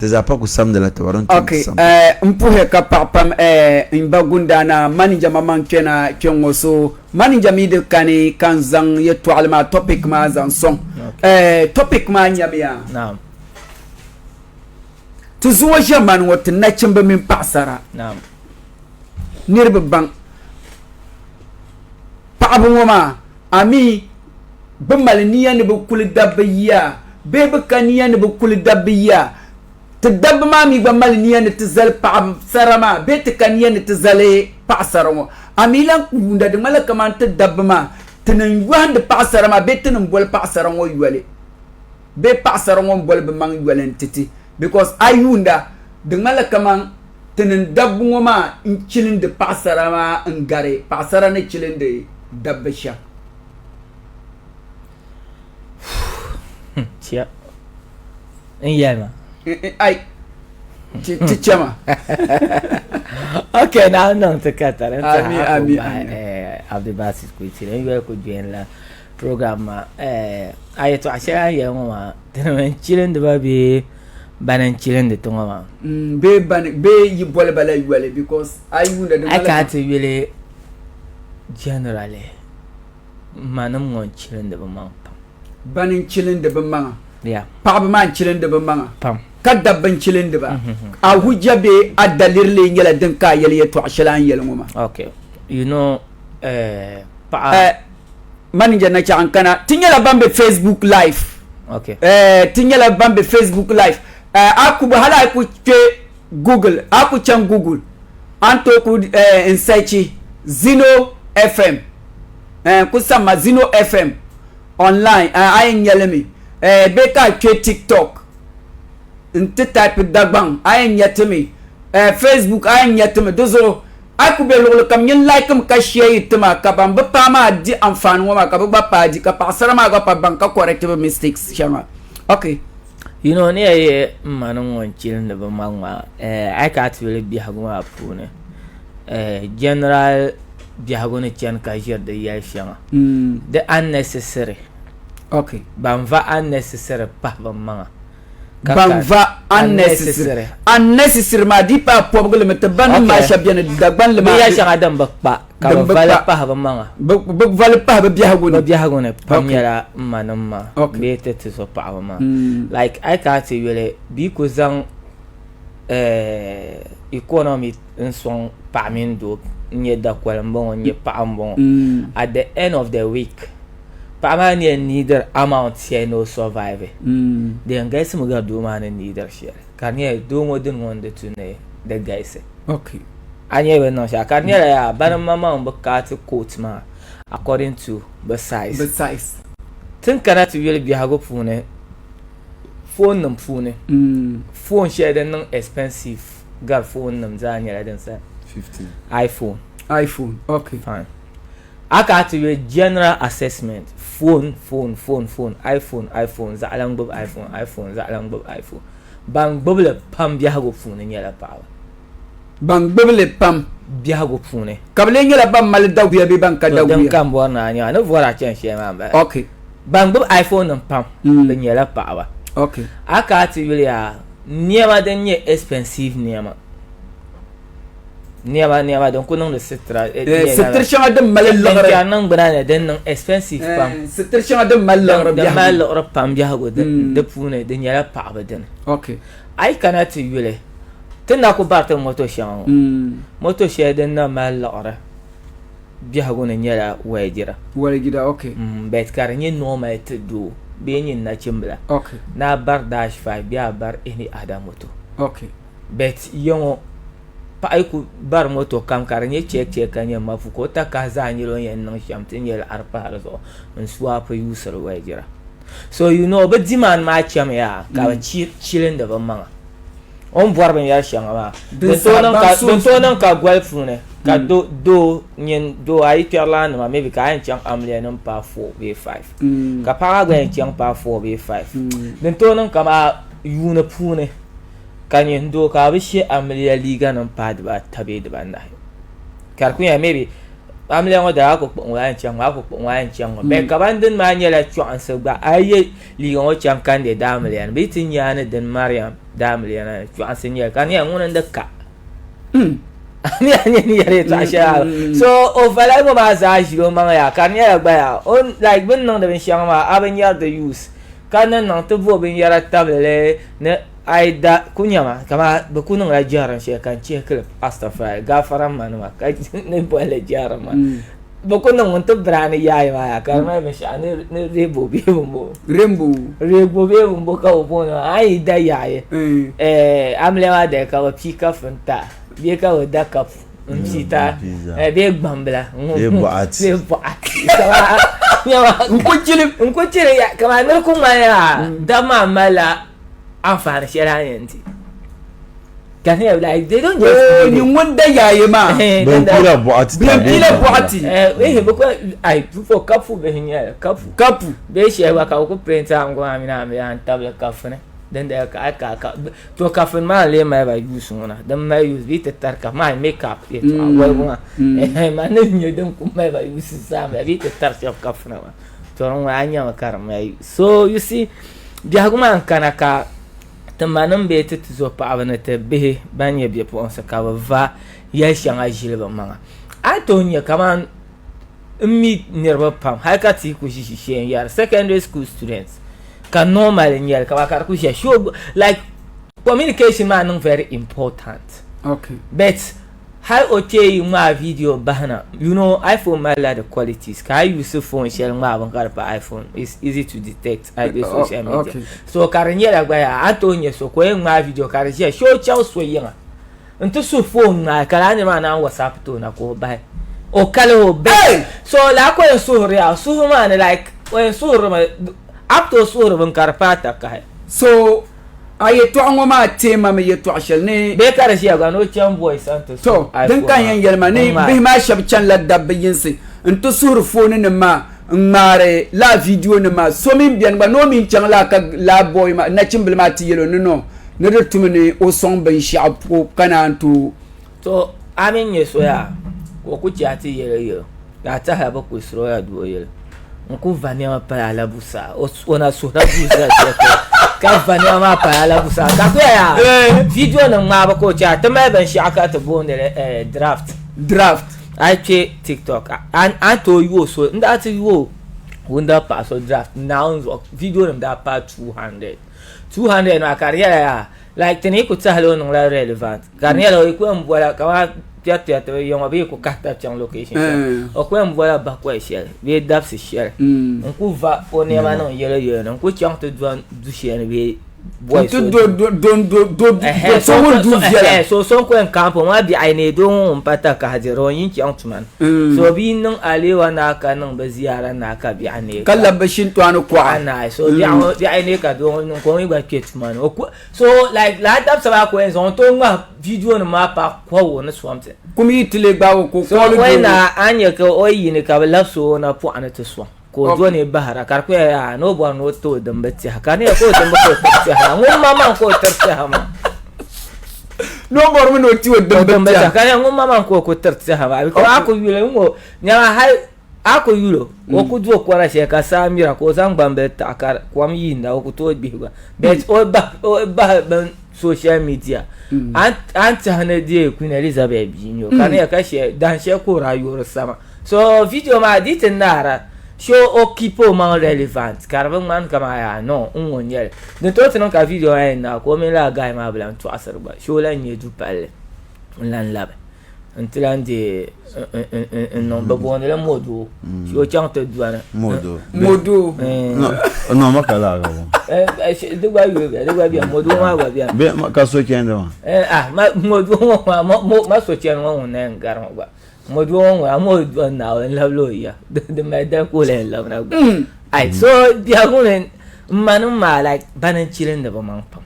Tezapaku samdala tawaron. Okay, mpuhe kapapam imbagundana manager mamankena kyongoso manager mide kani kanzang yetu alma topic ma zan song. Topic ma nyamia. Naam. Tuzuwa jaman wat na chimba min pasara. Naam. Nirbe bang. Paabu ngoma ami bemal niya ne bukul dabbiya bebe kaniya ne bukul dabbiya tadab ma mi bemal niya ne tizal paam sarama bet kaniya ne tizale pasaramo amilan kunda de malaka man tadab ma tanan wande pasarama bet tanan bol pasaramo yuwale be pasaramo bol be man yuwale titi because ayunda de malaka man tanan dab ngoma in chilin de pasarama ngare pasara ne chilin de dabbasha Tia. Yelma. Ai. Chichama. Okay, now no to cut that. Ami. Abdi Basis Kuiti. And you could join la program. I to Asha Yama. Then chilling the baby. Banan chilling the Tongama. Be you bolabala well because I can't really generally. Manam won't chilling the mount. Banning chilling the bamanga. Yeah. Papa man chilling the bamanga. Pam. Kadda ban chilling the ba. A hujabe at the little yellow denka yellow to Ashalan yellow. Okay. You know, manager Nacha Ankana. Tingala Bambe Facebook Live. Okay. Tingala Bambe Facebook Live. Akubahala could Google. Aku chang Google. Anto could insight Zino FM. Kusama Zino FM. Online, I yelemi. Beka ke TikTok. Inte type dagbang, I yetemi. Facebook, I yetemi. Dozo, I could be able to come in like him, share it to my kabam, but Pama di and fan woman, Kababa, di Kapasarama, banka corrective mistakes, Shama. Okay. You know, near Manon one children of a manga. I can't really be Haguma Pune. General Biagone Chan Kajir the Yashanga. The unnecessary. Okay. Banva unnecessary papa manga. Banva unnecessary. Unnecessary ma dipa pobgle metaban ma shabian dagban le ma yashanga dam bakpa. Kavala pa hava manga. Bug vale pa biagone pamyala manama. Bete to so pa ma. Like I can't say really because economy in song pamindo nye da kwalambon nye paambon at the end of the week pamani neither amount here no survive then guys mo ga do man neither share kan ye do mo din wonde to ne the guys okay anye we no sha kan ye ya ban mama on bukat coat ma according to the size tin kana to really be hago phone phone share den non expensive got phone nam zanya den sa 15 iPhone. Okay. Fine. I got to do a general assessment. Phone. iPhone. Zalang bob iPhone. Bang bubble pam biago phone in yellow power. Bang bubble pam biago phone. Kabling yellow bam malda be banka da we come one and no what I change remember. Okay. Bang bob iPhone and pam the yellow power. Okay. I got to really never than ye expensive never don't know the citra shanga de malal ya nan banana den nan expensive pam citra shanga de malal or pam biago de pune den yala pa baden. Okay. I cannot yule tena ko barta moto shanga moto she den na mal or biago ne yala wajira okay. Bet karanye no ma to do beyin na chimbla. Okay. Na bar dash 5 bia bar any other moto. Okay. Bet yongo pa ay ku bar moto kam karanye check kanye mafuko ta kaza nyiro yen nan shamtin yel arpa harzo on swap user wajira. So you know but diman ma cham ya ka chilling de manga on voir ben ya shanga ba de tonan ka golfune ka do nyen do ay perlan ma maybe ka en chang amle nan pa 4v5 ka pa ga en chang pa 4v5 den tonan ka ma yuna pune kanyen do ka bishi amle liga nan pa ba tabe de banda kar ku ya maybe amle ngo da ko wa en chang be ka bandin ma nyela chu an sa ba aye liga ngo chang kan de damle an bitin yana den mariam damle yana to asenya kan ya ngona ndaka ni yare ta sha so o fala mo ma za jiro ma ya kan ya gba ya on like bin non da bin shang ma aben yar the use kan nan to bo bin yara table ne aida kunyama kama ba kunun la jaran she kan che clip astaghfir gafaran man ma kai ne bo la jaran ma ba kunun mun to brane yayi ma ya kan ma bin sha ne rebo be bumbo ka o no ai da yayi amle ma de ka o pika fanta be ka o da kap msita be gbambla be boati nkuchile ya kama ne kuma ya dama mala afar shirayenti can you like they don't just ni wanda yayi ma kila boati boko ai for kafu be hinya kafu be shewa ka ko prenta ngo amina me an table kafu ne den da ka to kafu ma le ma ba use ngona dan ma use bit tarka ma makeup it wa ma ne nyo den ku ma ba use sa ma bit tarka kafu na to ron wa anya ma kar ma so you see biya kuma an kana ka tamanin be ta zo pa abana ta be banye be po on saka va ya shanga jilba manga atonya kaman mi nerba pam haka ti ku shi yar secondary school students can normal nyar ka kar ku shi show like communication man very important okay but how okay ma video bahana you know iPhone ma la the qualities ka use phone share ma ban karpa iPhone is easy to detect I do social media okay. So karanya la gba ya atonya so ko ma video karanya show chow so yin nto so phone na kala ni ma na WhatsApp to na ko bai o kala o bai so la ko so real so ma like when so up to so ban karpa ta ka so aye to an ma tema me yeto ashel ne be kare shi ga no chan boy santo to dan kan yan yelma ne be ma shab chan la dabbe yinsi nto sur phone ne ma ngare la video ne ma so min bian ba no min chan la ka la boy ma na chimbil ma ti yelo no ne de tumene o son ban shab ko kana to amin yeso ya ko ku ci ati yelo ya ta ha ba ku sro ya do yelo nku vania ma pa la busa ona so da busa ka vania ma pa la busa ka ko ya video na ma ba ko cha ta mai ban shi aka ta bonde draft ai ce TikTok an to you so nda ti you wunda pa so draft now video na da pa 200 na career ya like tani ko ta halo no la relevant career lo ko mbola ka teatro yon abi ko kata chan location o ko mbola ba ko share be daf se share nku va onema no yele nku chan to du share be boy so so won du viala so ko en campo ma bi aine don pata ka hajero yin chan tuman so bi nan alewa na ka nan ba ziyara na ka bi ane kala bashin to an ko ana so bi aine ka don ko mi ba ke tuman so like la daf sa ba ko en so to ma video na ma pa ko wona swamte kumi tile gbawo ko so na anya ka oyi ne ka la so na po ana to swam ko do ne bahara kar ko ya no bo no to dambati haka ne ko dambati ko ha mun mama ko tarta ha ma no bor mun no ti wo dambati haka ne mun mama ko tarta ha ba ko ako yule mo nya ha ako yulo o ku do ko ra she ka samira ko zan bambe ta kar kwam yinda o ku to bi ba bet o ba social media anta hana die Queen Elizabeth binyo kan ya kashe dan she ko rayuwar sama so video ma ditin nara show okipo man relevant karban man kama ya no unwonyel de to tino ka video ay na ko me la guy ma blan to asar ba show la nye du palle lan labe entlande non ba bon la modo show chante douane modo non makala ga de gwa bi modo ma gwa bi be ka so kende ma modo ma so chen won na ngaran ba modu modu na lavlo ya de meda ko le lavna ai so dia gulen manu ma like banan chilen de man pam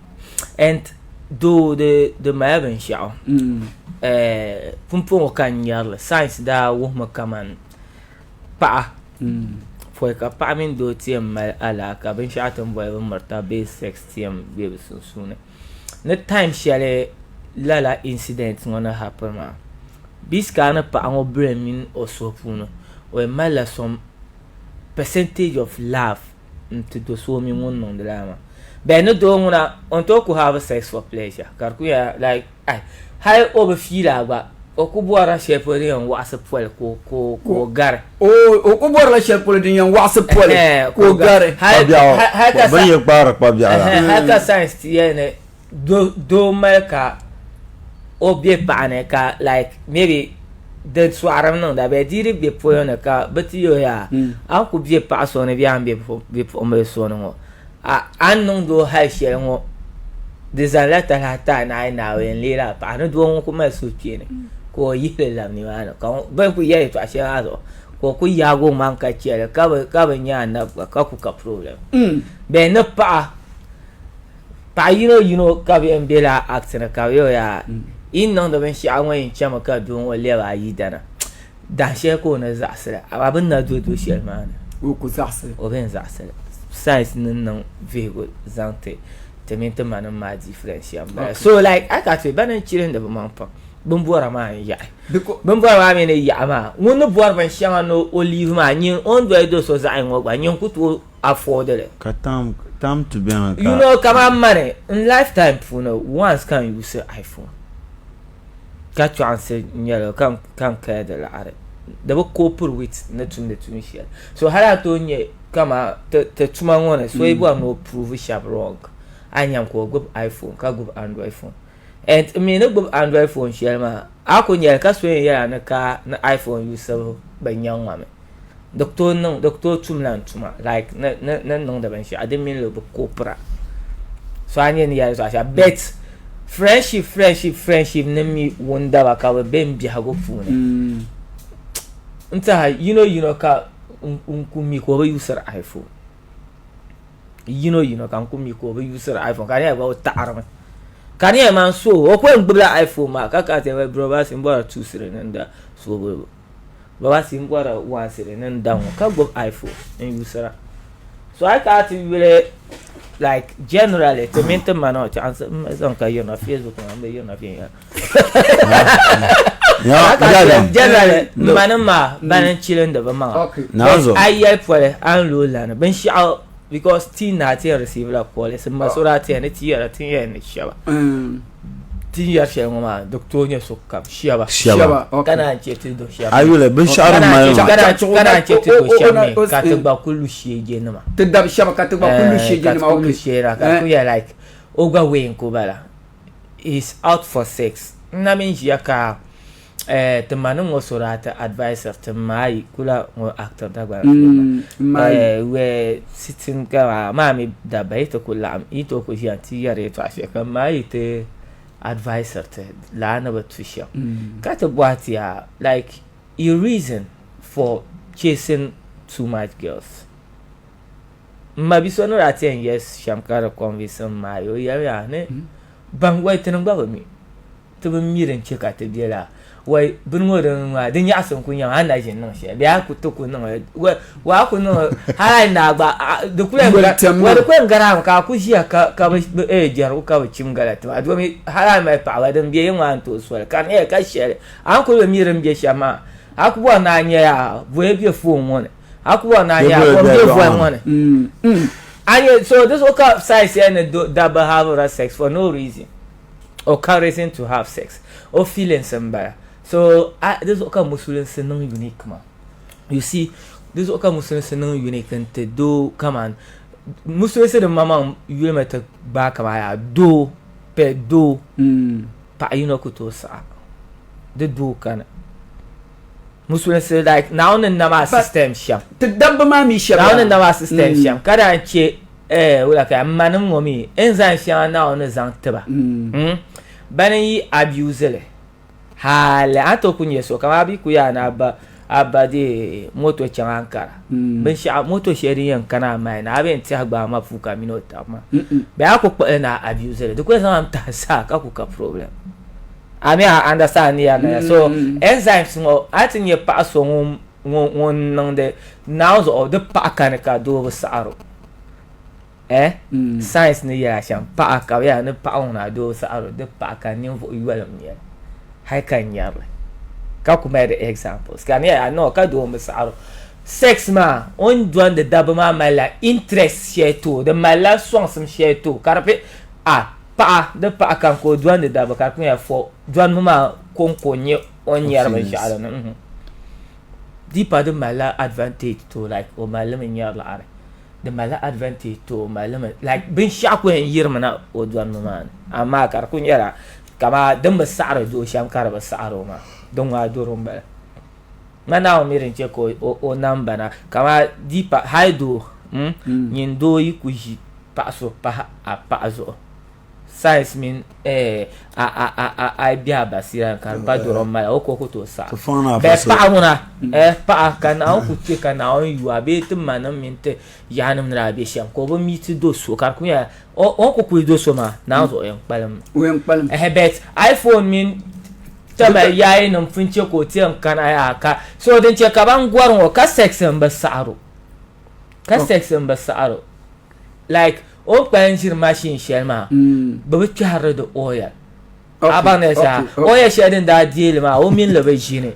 and do the maven shaw pumpo kan yar science da wo makaman pa foi ka pa min do tiem mal ala ka ben shatan boy ben marta be sex tiem be sunne ne time shale lala incident ngona happen ma biskana pa an obremin osopuno we mala some percentage of love into the so mi won non de lama Ben no do nguna on to ku have sex for pleasure kar ku ya like ai hay over feel agba o ku boara shepo ni on wasa pol ko gar o ku boara shepo ni on wasa pol ko gar hay ka ban ye para pa biara hay ka science ti ne do malka o be pane ka like maybe the swaram no da be diri be poyo ne ka betiyo ya an ku be pa so ne bi an be o me so no an non do hay she ngo desalata la ta na wen lira pa no do ko ma so tiene ko yile la ni wana ka ba ku ye to ashe azo ko ku ya go man ka chere ka ba nya na ka ku ka problem be na pa you know ka be mbela action ka yo ya in non da ben shi an wani chama ka do wo le ba yi dana da she ko na za sala abin na do shi man o ku za sala o ben za sala size nan vehicle zante tementa man ma difference ya so like I got to ban chiren da man pa bon boara ma ya bon boara ma me ne ya ma wono boara ban shama no olive ma nyin on do so za ai ngwa nyin ku to afford le katam to be on you know come on money in lifetime phone once can you use iPhone ka chance nyalo kan ka da la da ba couple with na tun shi so hala to nye kama te tuma ngone so ibu no prove sharp wrong anyam ko go iPhone ka go Android phone and me no go Android phone shema ako nyel ka so ya na ka na iPhone user banyan ngame doctor tumlan tuma like na non da ban shi adin min lo ko pra so anyen ya so asha bet friendship na mi wonda ba ka be mbi hago phone nta you know ka unkumi ko ba user iPhone you know kan kumi ko ba user iPhone kan ya ba ta'arma kan ya man so o ko ngubla iPhone ma ka te ba bro ba sin bora 2 sire nanda so ba sin bora 1 sire nanda ka go iPhone en user so I got to really like generally to maintain man out chance zan ka yo na Facebook ma be yo na fin ya generally manama banan chillen da ba ma nazo ai pole an lola na ban sha because tin na ta receive la pole sai masura ta ne ti yara tin ya ne shaba tin ya shi ma doctor ne so ka shaba kana ce ti do shaba ayu le ban sha ma kana ce ti do shaba ka ta ba kullu shi je ne ma ta da shaba ka ta ba kullu shi je ne ma kullu shi ra ka ku ya like ogwa we ko bala is out for sex na min shi ka temanin wasu rata advisor temai kula ngo actor Dagbani we sitting ka mami da baita kula am ito ko shi anti yare to afi kan mai te advisor te la na batusha ka ta bwati ya like a reason for chasing too much girls mabiso no raten yes shamkara convince mai o ya ne bangwai tenan ba mi to miren cheka te biela wai bin wurin wa din ya san kunya ana jin nan shi biya ku to kun nan wa ku nan har na ba da ku wa da ku ngara ka ku shi ka jar ka ba cim galata ba domin har mai pa wa dan biye wan to so kan ka shi an ku mi ran biye shama aku wa na nya ya boye biye fu won aku wa na ya ko biye fu won and so this okay size and double have sex for no reason or reason to have sex or feeling somebody. So this okay Muslims are not unique, man. You see, this okay Muslims are not unique, and to do come on. Muslims say the mama you let me back my do pe do pa you know kuto sa the do can. Muslims say like now the nama system sham. The double mami sham. Now the nama system sham. Kada anche wala ka manum ngomi enzan sham now na zan teba. Bani abuse le. Hala ato kunye so kama bi kuya na abba de moto chankara ben sha moto sheri yan kana mai na ben ti agba ma fuka minota ma be akoko na abuse le de ko san ta sa ka ku ka problem ami I understand ya na so enzymes mo atin ye pa so won nang de now of the pa kan ka do saro science ni ya sham pa ka ya ne pa on na do saro de pa kan ni vo yuwa ni hai kan ya ka kuma da examples kan ya no ka do mu saro sex ma on doan de daba ma mala interest sheto de mala swangsum sheto karpe pa de pa kan ko doan de daba karpe ya fo doan ma konkonye on yarba shara na di pa de mala advantage to like o mala men yar la are de mala advantage to mala like bin shako en yirmana o doan ma amma kar kun yara kama dan ba sa'ara do sham kar ba sa'aro ma don wa doron ba mana o mirin che ko o namba na kama di pa haido nyin do yi ku ji pa so pa zo size min a bia basira kan ba doron ma o ko to sa be pa muna pa kan au ku che kan au yu abe tum manam minte yanam na be sham ko bo mi ti do so kar ku ya o ko ku do so ma na zo en palam bet iphone min tama yayi nan funce ko tiyan kana ya ka so den ce ka ban gwarin wa ka section ba sa'aro like o kan shir machine shelma ba bi har da oil abana sa oil shedin da deal ma o min labe shine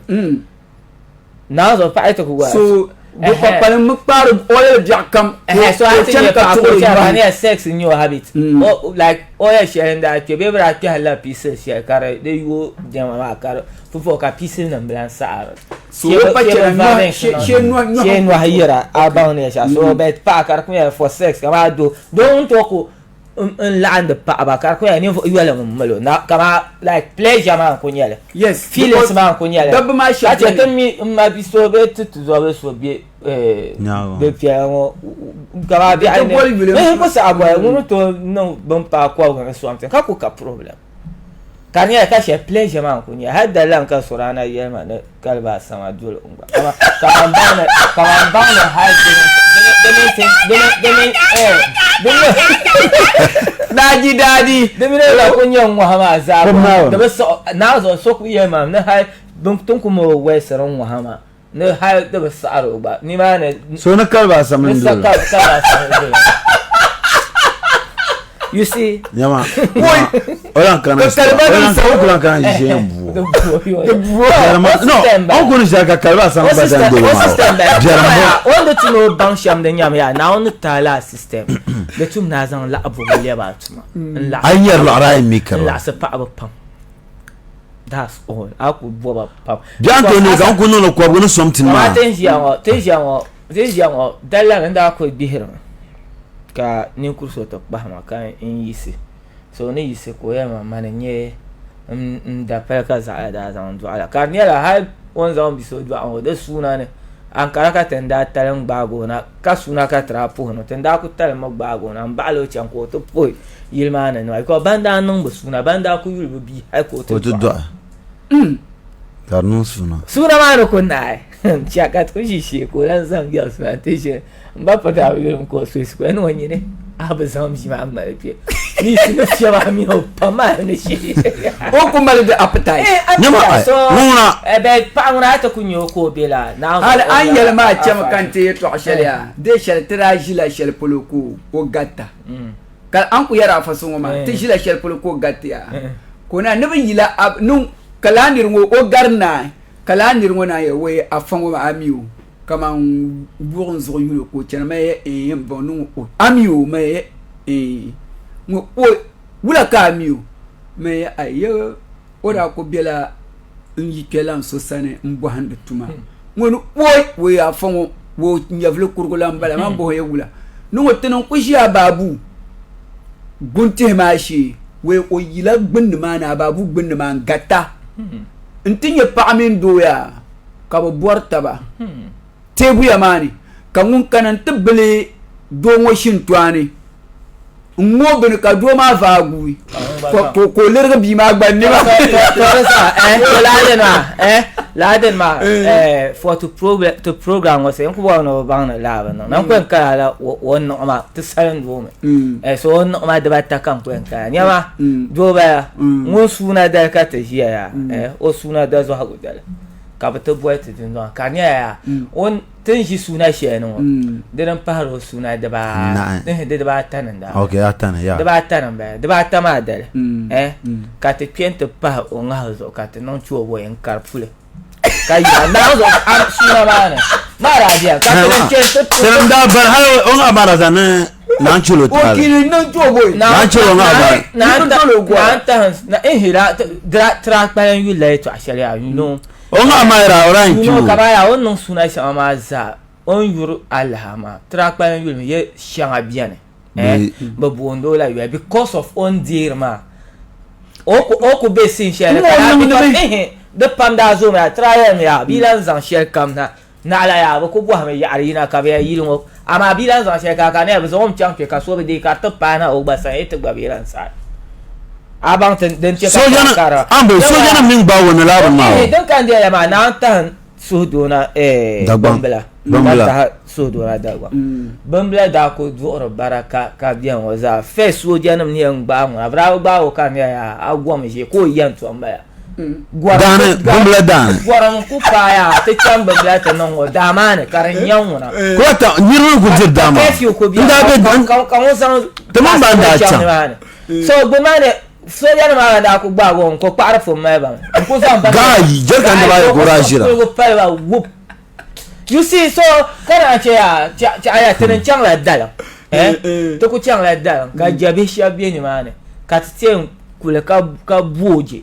na zo fa ita ku gwa so do papalan mu paro oil jakam so I think ka ko cha ne sex in your habit o like oil shedin da ke be bra ta hala pieces ya kare de yo jama ma kare fufo ka pieces nan blan sa'aro so pa cha no hayira abana sa so bet pa kar ku ya for sex kama do don to ko un land pa ba kar ko ya ni yala malo na kama like pleasure man ko nyale yes feelings man ko nyale dab ma sha ati kan mi ma bi so be tutu zo be so be be piano kama bi ai ne ko sa abo mu to no bon pa ko ga so amte ka ko ka problem kan ya ka she pleasure man ko nyale hadda lan ka surana yema ne kalba sama dole umba kama bana haidin dadi demi la ko nyon wa ma za da ba so na zo ku iya ma na hai dun tun kuma wai saran wa hama na hai da ba sa'aro ba ni ma ne so na kalba samin dole you see yama oran kana jembu no on ko ni jaga kalba samin ba dan dole ma on the to know bank sham da nyam ya na on tala system da tum na zan la abu le ba tuma la ayar la rai mikro la sa pa abu pam that's all aku boba pam janto ne kan ko no ko go no something ma tension dalla nda ko bihira ka ni kurso to bahma kan in yisi so ne yisi ko ya mama ne nye da pelka za da zan do ala kan ya la har on zan bi so do an da suna ne an karaka tenda talan bago na ka suna ka trapo no tenda ku tal mo bago na balo chan ko to poi yilmana no ko banda nan bu suna banda ku yul bi ai ko to do karnu suna ma no kunai chakat ku shi ko lan zan ga suna teje ba pata yul ko so ko no nyine aba zam ji ma amma pe ni sina fiaba mi ho pama ne shi o ko mal de appetite nyama nuna be pa ngona ta kunyo ko bela na hal an yel ma cham kante to ashalia de shel trajila shel puluku o gatta kal an ku yara fa sun ma te shila shel puluku gatta ko na nabi yila nun kalanir ngo o garna kalanir ngo na ye we afango ma amiu kama buron zo yulo ko chana me bonu amiu me ngo o wula ka amiu me ayo ora ko bela nyi kelan so sane mbo hande tuma ngonu boy we afango wo nyavle kurgula mbala mambo ye wula nungo tenon ko jia babu gunte mashi we o yila gbin ma na babu gbin ma gata ntinye paamin doya ka bo bortaba tebu ya mani kangun kanan tibele do ngo shintwani ngo ben ka do ma vagu ko lerga bi ma gbanni ma laden ma for to program was en ko no bang la ba no nan ko ka la won no ma to silent woman so no ma da ta kan ko en ka nyama do ba ngo suna da ka ta hiya ya o suna da zo hagu da ka ba to boy to din no ka nya ya on tin shi suna shi no dinan faro suna da ba da ba tanan da okay atana ya da ba tanan ba da ba ta ma da ka ta pienta pa o nga zo ka ta non chuo wo en karfule kaya na zo am suna mana mara dia ka tenen ke selam da bar hayo on abara zane na chulo ta okili no jobo na chulo na abara na ehira tra payan yu le to asharia you know on amara oran you know kabaya on non suna sha amaza on yuru alhama tra payan yu ye shanga bien babuondo la yu because of on dear ma oku be sin share de panda zo ma tra ya bilan zan share kam na ala ya ko bo ha ya arina ka be yilmo ama bilan zan share ka ne ba zo chang pe ka so be de ka to pa na o ba sa et ba bilan sa abang den che ka kara ambo so jana min ba wona la ma den kan dia ma na tan so do na bambla ta so do na dagwa bambla da ko do ro baraka ka bian wa za fe so jana ni en ba mo abra ba o kan ya agwa me je ko yan to amba ya dane bambla dan gwaram ku pa ya te cham bambla ta non o da ma ne karan yan wona ko ta nyiro ku jir dama nda be kan o san to man ba da cha so go ma ne so yana ma da ku ba gon ko para fo mai ba ko san ba gai jer kan da ba ko rajira ko pa ba whoop you see so kana ce ya ya tenen chang la dala to ku chang la dala ka jabe sha bi ni ma ne ka tse kule ka boje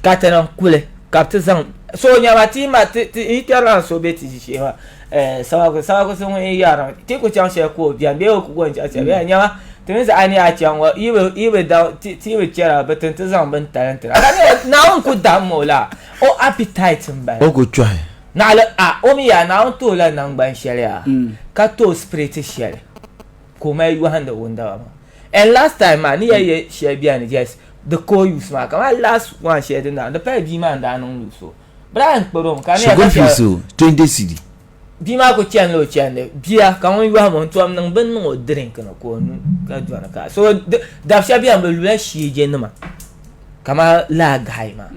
ka tenen kule ka tsan so nya ma ti ma ti itara so be ti shi ma sawa ko sun yi yara ti ku chang she ko bian be ku gon ja be nya ma tun za ani a can wa iwe da ti we kera batun ta zan ban talent na on ku da mola o appetite ba o ku try na la o mi ya na on to la nan ban sharia ka to spirit share ko mai yu handa wanda ma and last time man ye share bi an yes the co use ma kama last one share din da pa bi man da non so brand porom ka ne ka so 20 cd bi ma ko chen lo chen de bia ka won yu ha mon to am nan ban no drink na ko nu ka dwana ka so da sha bi am lu la shi je na ma kama la gai ma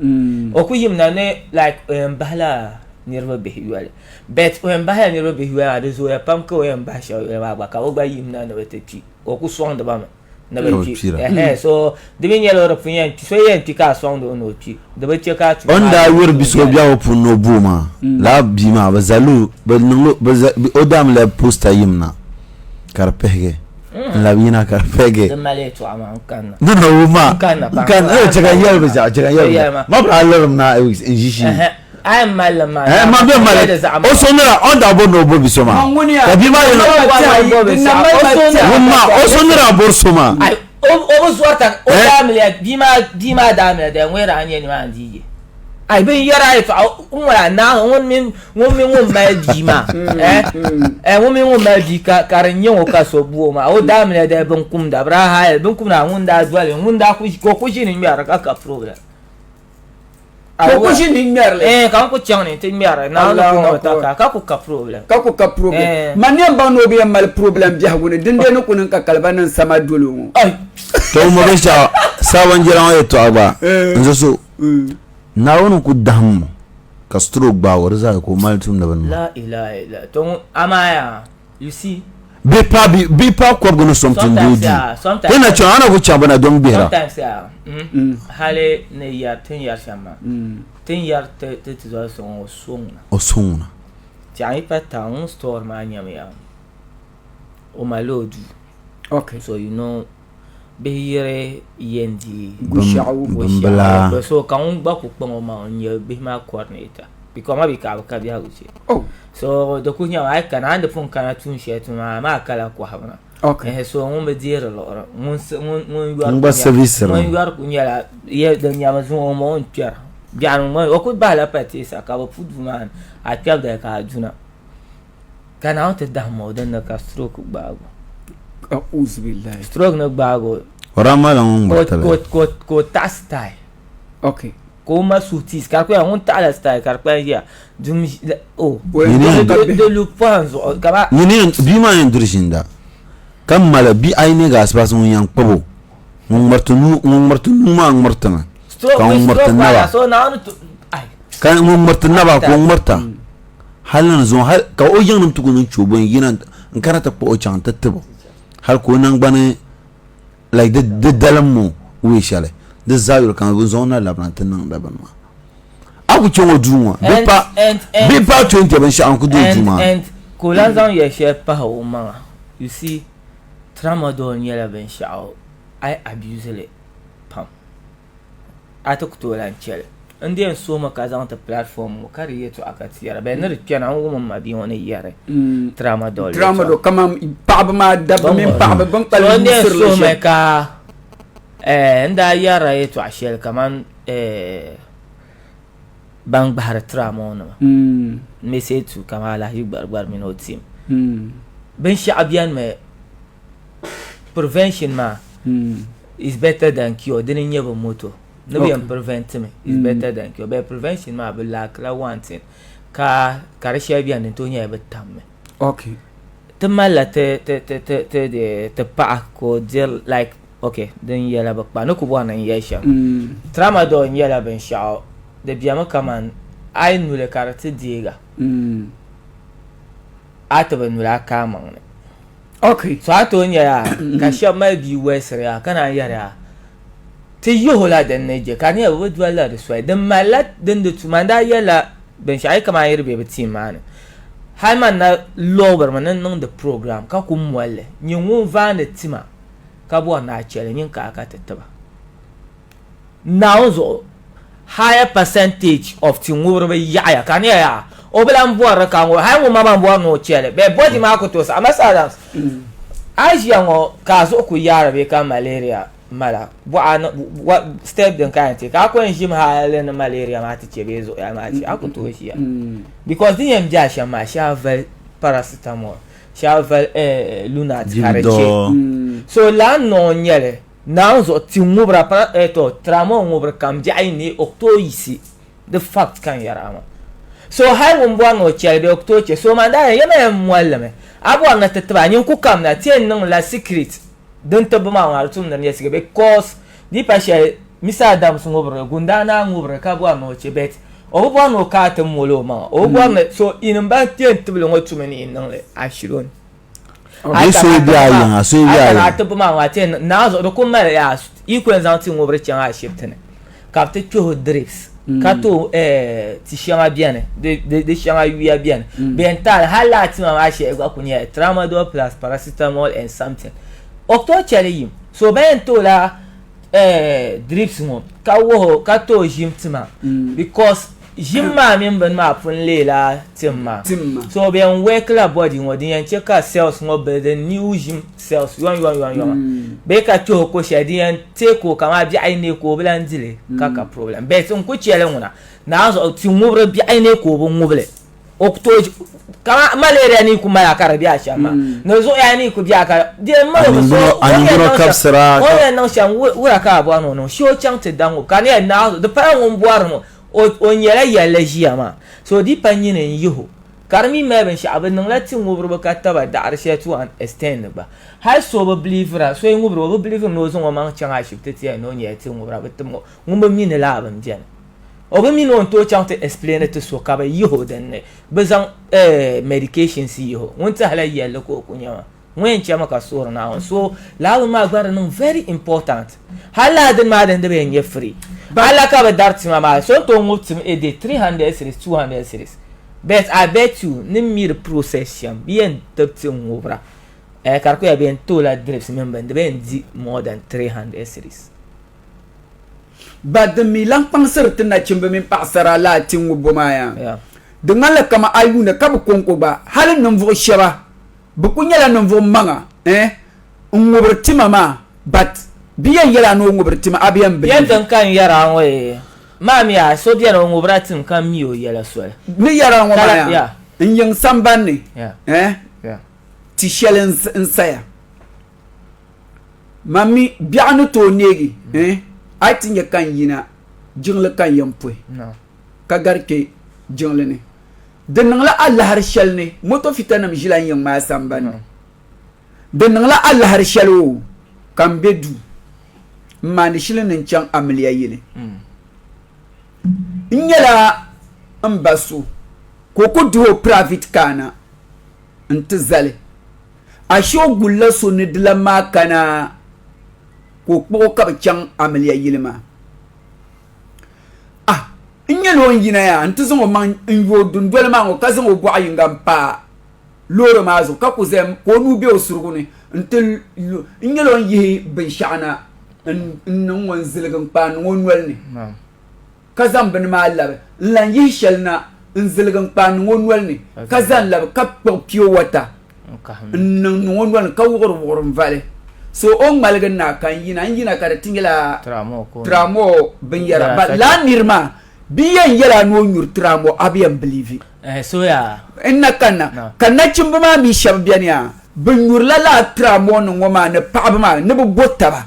o ku yim na ne like bala nirba be hiwale bet bala nirba be hiwale da zo ya pam ko ba sha ba ka o ba yim na na te ti o ku so da ba ma na ba ti so de bin yelo ro funyan so yen ti ka so do no ti de ba ti ka ti onda wor biso bia o pun no buma la bi ma ba zalu ba no ba odam la posta yimna karpege la bina karpege de male to ama kan no ma kan e chega yel ba chega yel ma bra alarm na injishi I am mallam ma ma be male o so nira onda bo no bo biso ma ka bi ma o so nira bo so ma o zuata o damle bi ma damle da wera anye ni ma ndije ai ben yara ifa umwa na won min ma jima won min ma jika karanyen o ka so buo ma o damle da ben kum da bra ha ben kum na won da dwale won da ku ko shi ni mi ara ka problem ko shi ni merle kan ko changni te mi ara na no ta ka ko ka problem maniam ba no be mal problem bi hagune dinde no kunun ka kalbanan sama dolo ai to mo be sha sawan jiran o to aba nzo so na wonu ku dam ka stroke ba war za ko maltum da ban la ilaha illa to amaya you see be pa ko gono something do tena cho ana ku chamba na don bera sometimes hale ne ya 10 years shama 10 years te zo o songna jai pa town store ma nyam ya o malodu okay so you know behire yendi gushau so kan ba ku pon ma onye be ma coordinator because ma be ka bi ha uche so the kunya ai kana and phone kana tun she tun ma kala ko habana okay so mun be dire lo mun ba service mun yar kunya ye da nyama zo mo on pier bian mo o ku ba la pati sa ka ba fudu man a pier da ka juna kana on te da mo den ka stroke bago a'udhu billahi stroke na bago ramalan ko tastai okay ko masutis ka ko on tala stai ka pa ya dum de lu panzo ka ni bi ma ndrishinda kammala bi ayne ga spas mun yan kwabo mun martunu ma martana kan martana ba so na on ai kan mun martana ba ko marta halan zo hal ka o yan num tugunun chobon yinan in kana ta po chan tattabo hal ko nan bane like the dalam mo we shale the zawir kan zo na labrantan nan da ban ma aku chongo duma bipa 20 ban sha an ku duma and kolanzan ya she pa ho ma you see tramadol yela ban sha I abuse it pam atok to lan chel ndiyan so maka zan ta platform mo kare yeto akati yara be ne rikena an wo ma bi woni yare tramadol kama paba ma dabba min paba ban qalin sir so maka nda yara yeto ashel kaman bang bahar tramona me setu kama la higbar min otim ben sha'biyan me prevention ma is better than cure didn't you have moto no be prevent me is better than cure but prevention ma be like la one thing ka sha'biyan to nya be tamme okay tamala te pa ko del like okay then yela ba no ko bwana yesha tramadol yela ben sha de biama kaman ay nule karate diga ataba nula kaman okay so ato nya ka sha ma bi wesra kana yara te yola den neje kan ya wo dwala de so de malat den de tumanda yela ben sha ay kama yirbe be timane hayman na lower man nan the program ka kum wale nyinwo van de tima ka bo na chere nyin ka aka tetaba now so higher percentage of tinwuro be ya kan ya obelan boara kan wo hay wo mama bo no chere be body ma ko to sa amasa asia ngo ka so ku yara be ka malaria mala bo an step den kan te ka ko enjim ha le na malaria ma ti chebe zo ya ma ti akuto shi ya because the mja sha ma sha vel paracetamol sha vel lunat karache so la no nyele now so ti ngubra para to tramo ngubra kam jai ni okto isi the fact kan yara ma so hay won bo no chebe okto che so manda ya me mwallame abo na tetba nyin ku kam na tien nang la secret don tabu ma ngal tum na yesiga because di pa she misa adam so ngubra gundana ngubra ka bo no chebet o bo no ka te molo ma o bo na so in ba tien tiblo ngotu meni in nang le ashiron ai so bia yin so bia na tabu ma wa tien na zo do ko ma ya equal zanti ngubra chan a shiftene ka te cho drips ka to ti shama bien de shama yuya bien ben tal halati ma wa she gwa kunya tramadol plus paracetamol and something okto chele yim so ben to la drips mo ka wo ka to jim tima because jim ma min ban ma fun lela timma so ben work la body ngo din yan check cells ngo be the new jim cells yon be ka to ko shedi yan te ko kama bi ai ne ko blan dile kaka problem be tun ku chele nguna na so ti ngubra bi ai ne ko bo nguble okto kama malaria ni kuma ya karabia shama no zo ya ni ku biya ka de ma so anigoro kapsara o no shan wura ka bo no sho chang te dango kan ya na de pa won boar mo o nyela yela jiyama so di panyine yiho karmi me ben sha'abin nan latin ngubro ba kataba da arshe to an extend ba har so ba believer so ngubro ba believer no zo ma chang a shifte ti no nye ti ngubra ba tmo ngumba mi ne la ban jen o ba mi no to chang te explain it so ka ba yiho den ne bazan medication si yiho wonta hala yela ko kunya wen chama ka so na so la ma gwara no very important hala den ma den de be nye free hala ka ba darti ma so to ngutim e de 300 series 200 series but I bet you nimir procession bien tapti ngubra karko ya bien to la drips member de ben di more than 300 series but the milang pangsir tina chimbe min paksara la tingu bomaya de ngala kama ayuna kabu konko ba halin nan vo sheba bu kunyala nan vo manga ngubra timama but bien yala no ngubra tima abiyan be bien dan kan yara we mami a so bien no ngubra tim kan miyo yala so ni yara ngoma ya nyin sambanni ti shelen nsaya mami bianu to negi ai tinye kan yina jingle kan yampwe no ka garke jingle ne den la Allah har shel ne moto fitanam jilan yin ma sambanni den la Allah har shelu kan bedu mani shilin chan amliya yile nyala ambasu koko duo private kana ntizale asho gulla so ne dila makana ko ka chan amliya yile ma nyelo yina ya ntuzo mo man nyo dun dole ma ngo kazo ngo bwa yinga pa loro mazo ka ku zem ko nu be osurguni ntel nyelo yi ben shana n won zilgan pa ngon welni kazan ben ma Allah lan yi shelna n zilgan pa ngon welni kazan lab ka pio wata ngon wel ka wor vale so on malgan na kan yina ka tingila tramo ben yara ba la nirma biyan yala no nyur tramo abiyan believe so ya enna kanna chimba ma mi shabbiania ben nyur la tramo no ngoma ne paba ma ne bo bottaba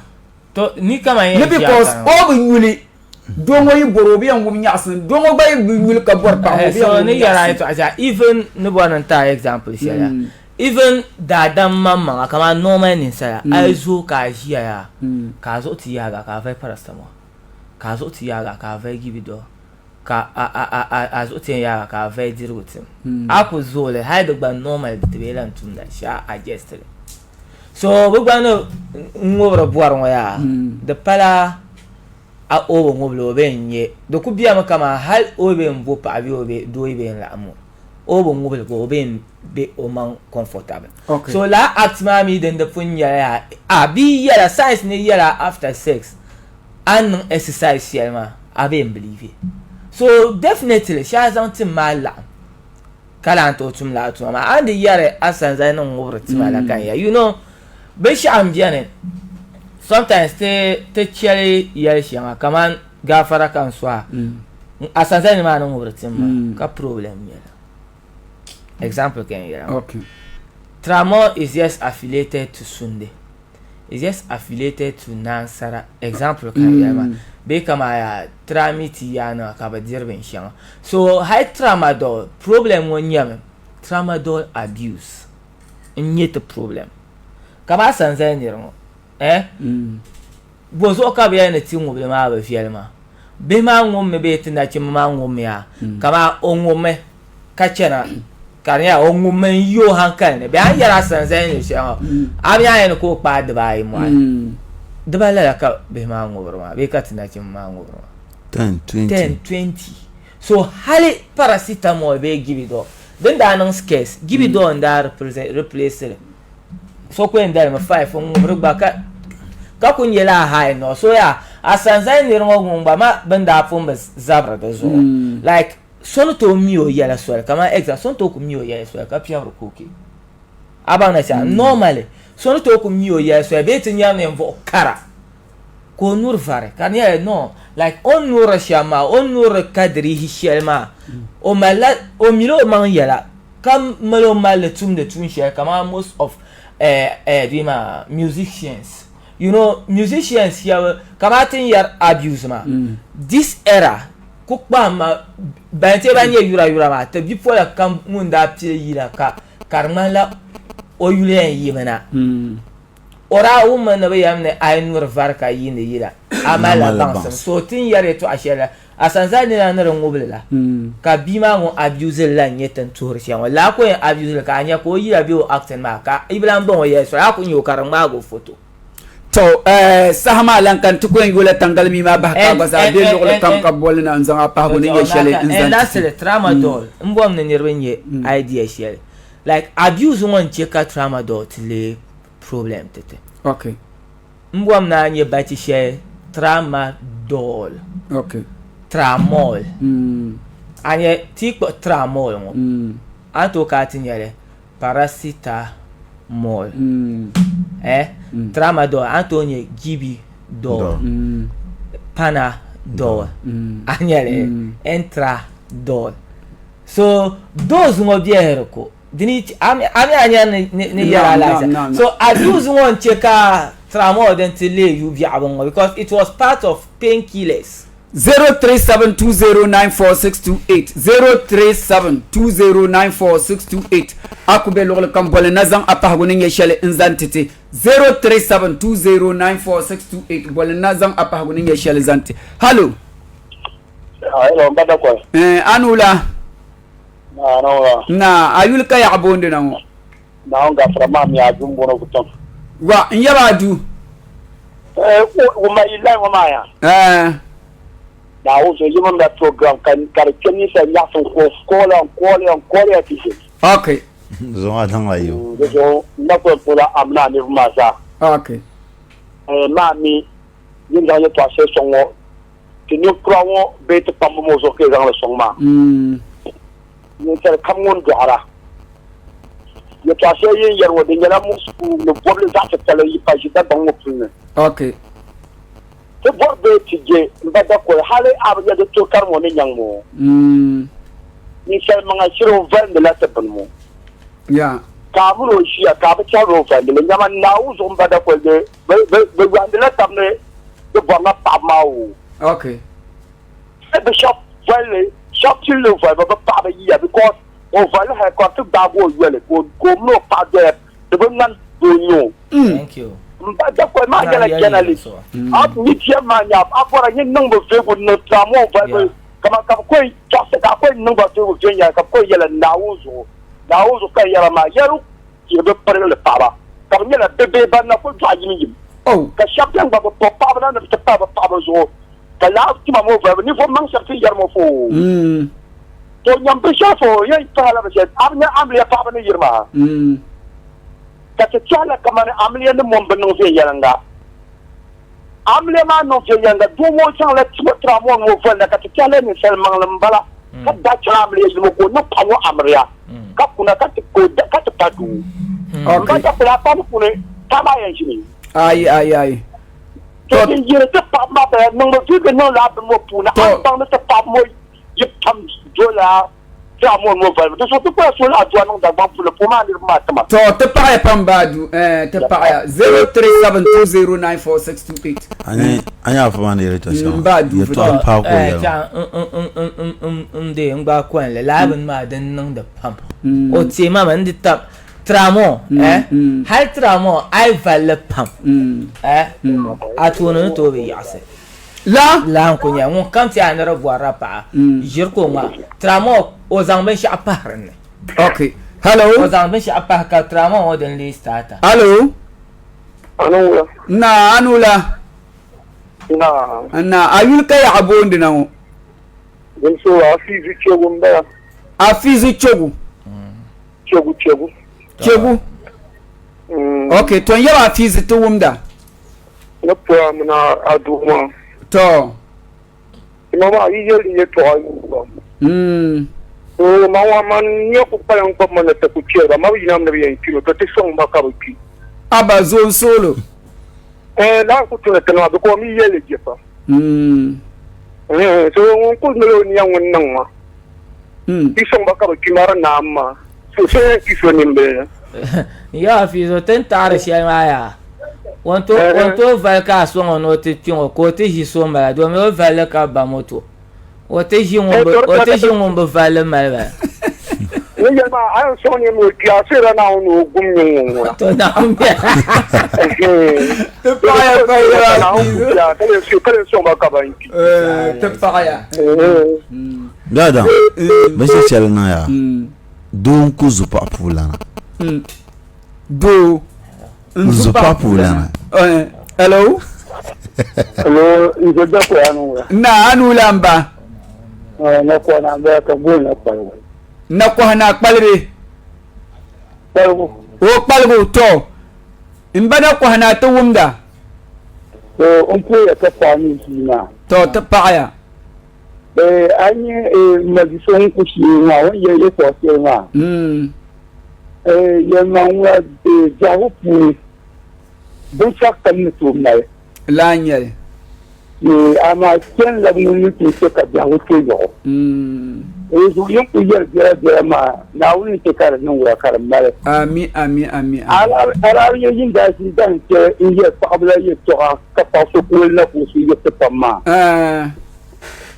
to ni kama yin ne because o ben nyuli dongo yi borobi yan ngum nyasin dongo bay ben nyul ka bor pa so ni yara to aja even ne bo nan ta example shaya even da dan mamma kama normal nin saya ai zo ka jiya ya ka zo ti ya ga ka vai paracetamol ka zo ti ya ga ka vai gibido ka a zo ti ya ga ka vai dirutin aku zo le hai da gban normal da belan tun da sha a gestre so bu gban ngobra buar ya da pala a obo ngoblo benye do ku biya maka ma hal obe mbo pa bi obe do ibe la amu obo ngoblo go ben be o man comfortable so la atma mi den da funya ya abi yara size ne yara after sex an exercise yama abi believe so definitely sha zanti mala kala to tum la to ma and yara asan zai nan ngobro timala kan ya you know be sha am jane sometimes te chele yara shanga kaman gafara kan swa asan zai ma nan ngobro tim ka problem yara example can you okay Tramo is just affiliated to Sunday. It's just affiliated to Nansara. Example can you be kama ya tramiti ya na kaba dirben shanga. So high tramadol problem one yam tramadol abuse. Nyet the problem. Kama sanza ndirmo. Bozo ka be na tinwo be ma ba fielma. Be ma ngom me be tinda chimma ngom ya. Kama ongome kachena kanya ongumen yo hankan be an yara sanzan ni sha abi ayen ko pa de bai mo de ba la ka be ma ngobro ma be ka tina kin ma ngobro 10 20 so hali paracetamol be give it up then da nan scarce give it on da replace it so ko en da ma 5 ngobro ba ka kun yela high no so ya asanzan ni ngomba ma banda fun ba zabra da zo like sono to mio yala swel kama exa sono to ku mio yala swel ka pia rukuki abana cha normally sono to ku mio yala swel be tinya ne mvo kara ko nur fare kan ya no like on nur shama on nur kadri hishelma o mala o milo man yala kam malo mal tum de tun share kama most of dima musicians you know musicians here kama tin yar abuse ma this era kukba ma bante banye yura ma te bifo ya kam munda pie yira ka karmala o yule yimena ora umma na bayam ne aynur varka yine yira amala bansan so tin yare to ashela asanzani na na ngoblela ka bima ngo abuse la nyeten torsia wala ko abuse ka anya ko yira bi o accent ma ka iblan bon yeso aku nyo karma go photo to sahama lankan tukuen gula tangal mi ma ba ka baza de lo kam ka bolna nzanga pa ko ni yeshele nzanti and that's the tramadol mbom ne nirwenye idea shele like abuse one cheka tramadol tile problem tete okay mbom na nye bati she tramadol okay tramol anye tipo tramol ngo ato ka tinyele paracetamol tramadol Antonio gibi do panadol anyele entradol so those mo bierko dini ami anya ne yara la so I use one cheka tramol then to lay you bi abon because it was part of painkillers 0372094628 0372094628 akube logol kambole nazan apahgone ngeshele nzantete 0372094628 bole nazan apahgone ngeshele zante hallo mbada ko anula na ayul ka ya abonde na mo na nga frama mi ajumbo no kutom wa nyaba du uma ila ngoma ya na uzo yima me program kan keni sa nya son ko kola tisi okay zo adan ayo zo na ko pula amna ni maza okay mami yin da ya twase songo tinu krawo be te pammo zo ke zang la songma ni tar kamun gara ya twase yin yarwo de nyala musu no boble za ta tala yi pa jita bango pune okay te borbe tije mbada ko hale abya de to karmo ni nyangmo ni sel manga shiro vande la tabanmo ya ka bulo shi ka ba charo vande le nyama na uzo mbada ko de be vande la tamne de bona pamao okay the shop vale shop till lo va ba pa ba ya because o vale ha ko to da go yele ko no pa de nan do no thank you mbada ko ma gana ab ni tia ma nya afora ni nang bo fe ko no tramo va kama ko chase ka ko nang ba fe ko nya ka ko yele na uzo ka yara ma yaru ki be pare le pa ba ka ni la bebe ba na ko twa yimi oh ka shop yang ba pa ba na pa ba zo ka la ti ma mo va ni fo man sa ti yar mo fo to nyam be shafo ye pa la ba se amnya amle pa ba ni yirma ka ta chala kamane amle ne mo ben no fe yaranga amle ma no fe yaranga do mo chang la ti mo tra mo fa na ka ta chala ni sel mang lam bala ka da chala amle mo ko no pa mo amria ka kuna ka ti ko ka ta pa du ka ta pla pa mo ne ta ba yan shi ai to din jira ta pa ma ba no mo fi ke no la ba mo puna an pa mo ta pa mo yip tam dola ta mo fa to so to pa so la do an da ba pu le po ma ni ma ta ma to te pa ya pambadu te pa ya 0372094628 anya fa man yere to so mbadu to pa ko ya ja de ngba kwan le la ban ma dan nan da pam o ti ma man di ta tramo hal tramo ai valle pam atuno to be yase la ko nya ngon kam ti anara gwara pa jir ko ma tramo o zang ben sha parne okay hello o zang ben sha pa ka tramo o den li stata hello anula na ayul kay abonde na o so afizi chogu mba afizi chogu okay to yawa afizi to wumda na po amna aduma to mama yiyeli ye to ayo so mawa man nyoko palang pa man ta ku chera ma yinam na bien kilo to tisong makabuki aba zone solo la ku to na ko mi yele je pa so ko no ni yang won nang ma tisong makabuki mara na ma so se ki so nimbe ya fizo tentare shema wanto valka so ono te tingo ko te hiso mala do me valka ba moto o te jingo vale mala ni ma ayo so ni mo ki asira na ono gumnyo to na mbia te pa ya na ya kale so ba ka ba inki te pa ya dada monsieur chelna ya don ku zupa pulana do zupa pulana hello nje da ko anu na anu lamba na ko na ba ka bu na ko na kpalre o kpalgo to imbada ko na to wumda so on ko ya ta pa ni na to ta pa ya anyi madison ku shi na wanye ye ko se na ye ma wa de jawu pu bu fakta ni to mai lanyel ama ken la ni ni to ka jawu ke yo so yin ku yer jira ma na wuni te kar nan wa kar mare ami ala yin da shi dan ke in ye pa abla ye to ka pa so ko na ku shi ye ta ma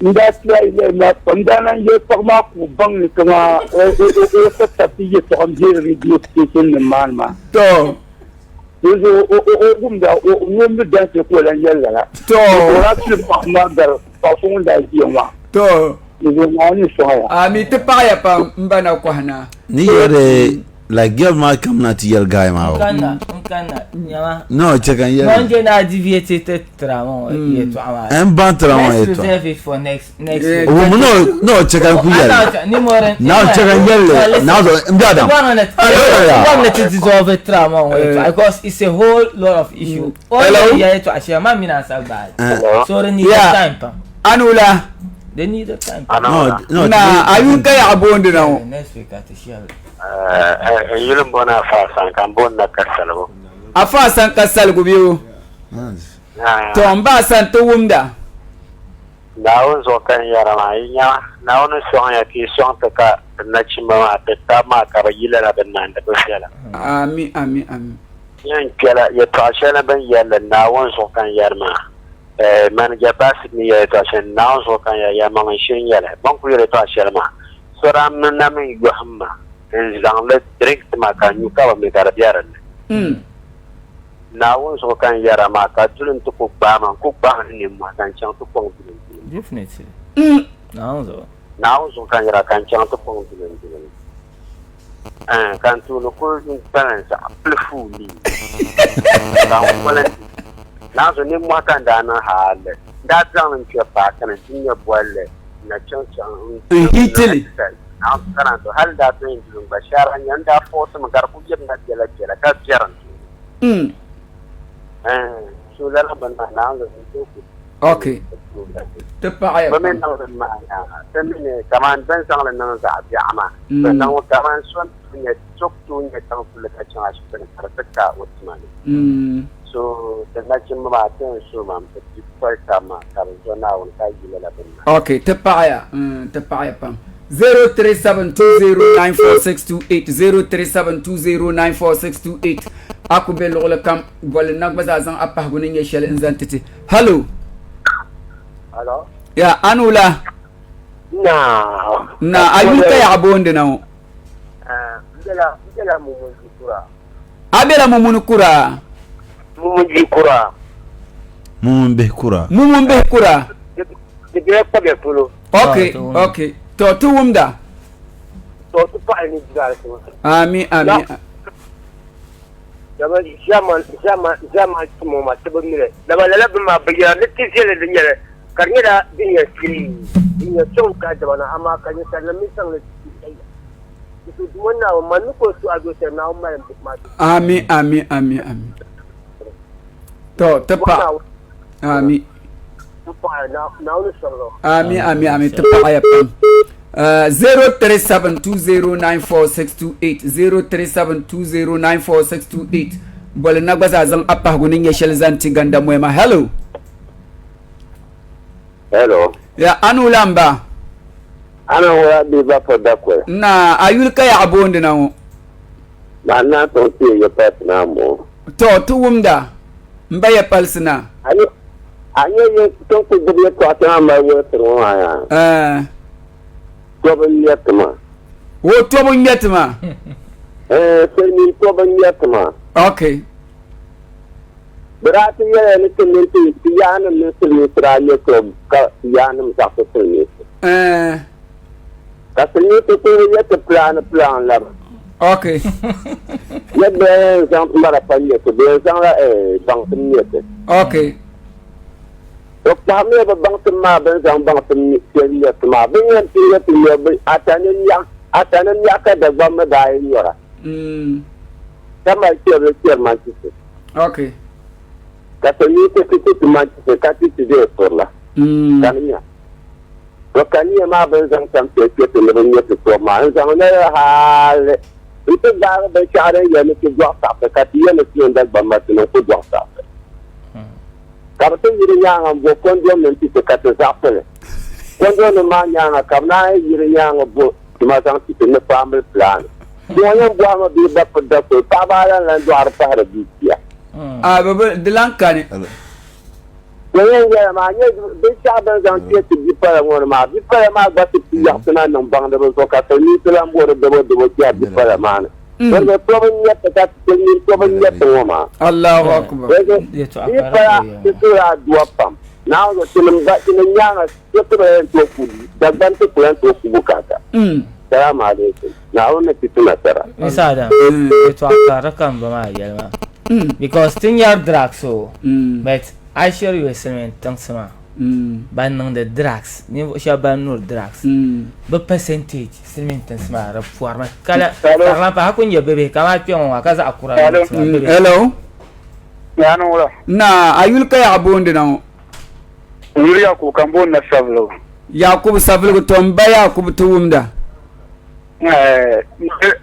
nda ile na pandana ye forma ku bang ni kama e ta ti to am je radio station ni man to o gumda o ngum da se ko lan yalla to ra ti pa ma dar pa fun da ji ma to ni ma ni so ya ami te pa ya pa mbana ko hana ni yere like girl ma come na ti yel guy ma kana nyama no check and yel manje na deviated tramo yeto ama en ban tramo yeto reserve it for next no check and ku yel ni more now check and yel now mbiadam one let it dissolve tramo because it's a whole lot of issue all ya yeto ashema mina sa bad so they need time pa anula they need the time no na ayun kay abondo na next week at share yulum bona fa san kan bonna kasalo afa san kasal gubiyo to mba san to wumda nawon zo kan yara ma yinya nawon so ya ki so ta na chimba ma ta ma ka yila na ban nan da bashela amin yan kala ya ta shela ban yalla nawon so kan yarma man ja basik ni ya ta shen nawon so kan ya ma shin yala ban ku yara ta shela ma so ram na min yuhamma dans le direct ma kan yu ka me gar biaran nawon so kan yara ma ka tulun to ko ba ni ma kan chan to ko definitely nawon so kan yara kan chan to ko kan tu no ko balance apple fully na so ni mo kan da na hale da tran ke pa kan tin ya bolle na chan hitili na kana to hal da to yin bashara nyanda foto magar ku na jela ka jaran so la ban na to okay تبع بمن نظر معنا تمني كمان بنسان لنا نزعب يا عما بنو كمان شون يتوقتون يتوقف لك أشياء شبنا كرتكا وثمانية so تناجم ما تين شو ما متفق كما كارزونا ونكاي لا بنا okay تبع يا بام 0372094628 aku be logla kam gol nak bazazan apah gunin ye shel inzantiti hello ya anula na ayuka ya abonde na mbela mumukura abela mumukura mumumbe kura de pa be polo okay to tuumda to tu pa ni digal ami Jama tumo ma tabamire da balala ma bayyana da tijele da nyere karnyada dinya kiri dinya chonka da bana amma kanya sallami san da su wannan manuko su azo sai na umma ma ami to tapa ami na wani sallo ami tapa ayapam 0372094628 bole na gbaza zan apa gunin ya shel zanti ganda mwema hello ya anu lamba ana wa bi ba fa da ko na ayul ka ya abonde na wo na na to ti ya pat na mo to tuumda mbaya palsina ayo ye to ko gbe ko ta ma wo tro ya toban yatma wo toban yatma sai ni toban yatma okay berarti ya ni keminti pianam ni selitranya ko pianam sa ko ni kasih itu ya ke plan lah okay ya be sang marapannya ke be sang la bang temnya okay Dok kami bang tema bang temnya tema dengan dia atanya ka da gama da yora sama kira macam okay kata itu macam kata itu dia lah kaninya Wakaniya ma ban zan kan teke to ne ban yake to ma zan ne hal ita da ba share ya ne ke zuwa ta ka tiya ne ke da ba ma ne ko zuwa ta ka ba tin yiri nya ngam bo kon do men ti ka ta za pele kon do ne ma nya ngam ka na yiri nya ngam bo ma zan ti ne family plan do nya bo ma bi da da ko ta ba la do ar ta ra bi ya ba dilan kane ya ma ne bin shaban zan ce ti bi fara wani ma bi fara ma ga ti ya tana nan ban da so ka ta ni tilan bo da bo ya bi fara ma ne wanda to ban ya ta ta ni to ban ya ta ma Allahu akbar ya to fara ti sura duwa pam na ga tilin ba tilin ya ga to to ku da ban to ku bukata assalamu alaikum na wannan fitina tara misada to akara kan ba ma yalma because tin yar drugs so but I share you cement thanks ma ban nang the drugs ni sha ban nur drugs ba percentage cement thanks ma ra forma kala pa hakun ya bebe kama pion wa kaza akura hello ya no wala na ayul ka ya bonde na Uriya ko kan bon na sablo yakub sablo to mba yakub to wumda